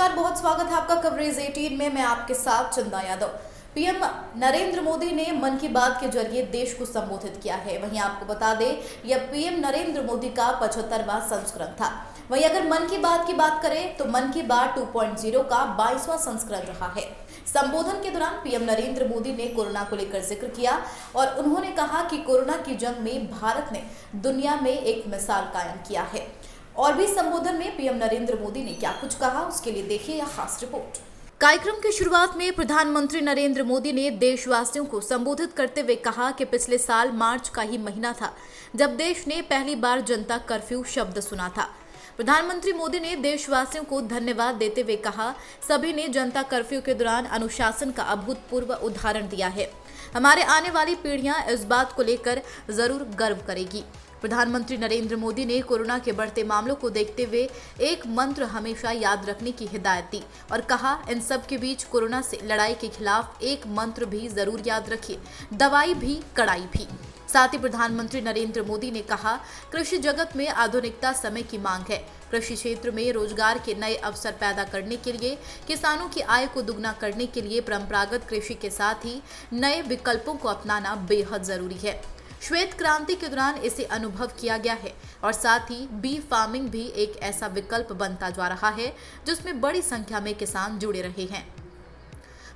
नमस्कार, बहुत स्वागत है आपका कवरेज 18 में। मैं आपके साथ चंदा यादव। पीएम नरेंद्र मोदी ने मन की बात के जरिए देश को संबोधित किया है। वहीं आपको बता दें, यह पीएम नरेंद्र मोदी का 75वां संस्करण था। वहीं अगर मन की बात करें तो मन की बात 2.0 का 22वां संस्करण रहा है। संबोधन के दौरान पीएम नरेंद्र मोदी ने कोरोना को लेकर जिक्र किया और उन्होंने कहा कि कोरोना की जंग में भारत ने दुनिया में एक मिसाल कायम किया है। और भी संबोधन में पीएम नरेंद्र मोदी ने क्या कुछ कहा, उसके लिए देखिए यह खास रिपोर्ट। कार्यक्रम की शुरुआत में प्रधानमंत्री नरेंद्र मोदी ने देशवासियों को संबोधित करते हुए कहा कि पिछले साल मार्च का ही महीना था जब देश ने पहली बार जनता कर्फ्यू शब्द सुना था। प्रधानमंत्री मोदी ने देशवासियों को धन्यवाद देते हुए कहा, सभी ने जनता कर्फ्यू के दौरान अनुशासन का अभूतपूर्व उदाहरण दिया है। हमारे आने वाली पीढ़ियां इस बात को लेकर जरूर गर्व करेगी। प्रधानमंत्री नरेंद्र मोदी ने कोरोना के बढ़ते मामलों को देखते हुए एक मंत्र हमेशा याद रखने की हिदायत दी और कहा, इन सब के बीच कोरोना से लड़ाई के खिलाफ एक मंत्र भी जरूर याद रखिए, दवाई भी कड़ाई भी। साथ ही प्रधानमंत्री नरेंद्र मोदी ने कहा, कृषि जगत में आधुनिकता समय की मांग है। कृषि क्षेत्र में रोजगार के नए अवसर पैदा करने के लिए, किसानों की आय को दुगना करने के लिए परंपरागत कृषि के साथ ही नए विकल्पों को अपनाना बेहद जरूरी है। श्वेत क्रांति के दौरान इसे अनुभव किया गया है और साथ ही बी फार्मिंग भी एक ऐसा विकल्प बनता जा रहा है जिसमें बड़ी संख्या में किसान जुड़े रहे हैं।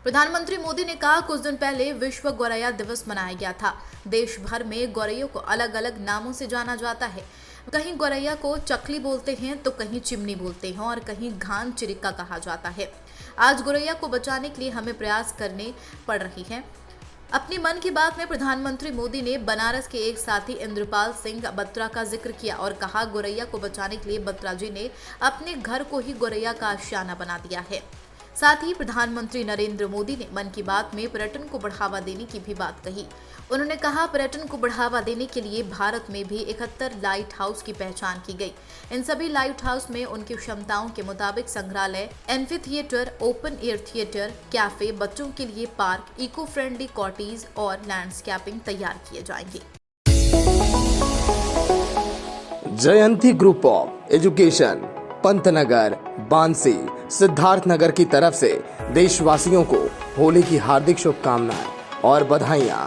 प्रधानमंत्री मोदी ने कहा, कुछ दिन पहले विश्व गौरैया दिवस मनाया गया था। देश भर में गौरैयों को अलग अलग नामों से जाना जाता है। कहीं गौरैया को चकली बोलते हैं तो कहीं चिमनी बोलते हैं और कहीं घान चिरिका कहा जाता है। आज गौरैया को बचाने के लिए हमें प्रयास करने पड़ रही है। अपनी मन की बात में प्रधानमंत्री मोदी ने बनारस के एक साथी इंद्रपाल सिंह बत्रा का जिक्र किया और कहा, गौरैया को बचाने के लिए बत्रा जी ने अपने घर को ही गौरैया का आशियाना बना दिया है। साथ ही प्रधानमंत्री नरेंद्र मोदी ने मन की बात में पर्यटन को बढ़ावा देने की भी बात कही। उन्होंने कहा, पर्यटन को बढ़ावा देने के लिए भारत में भी 71 लाइट हाउस की पहचान की गई। इन सभी लाइट हाउस में उनकी क्षमताओं के मुताबिक संग्रहालय, amphitheatre, open air theatre, cafe, बच्चों के लिए पार्क, इको फ्रेंडली कॉटेज और लैंडस्केपिंग तैयार किए जाएंगे। Jayanti group of education, Pantnagar, Bansi, Siddharthnagar की तरफ से देशवासियों को होली की हार्दिक शुभकामनाएं और बधाइयां।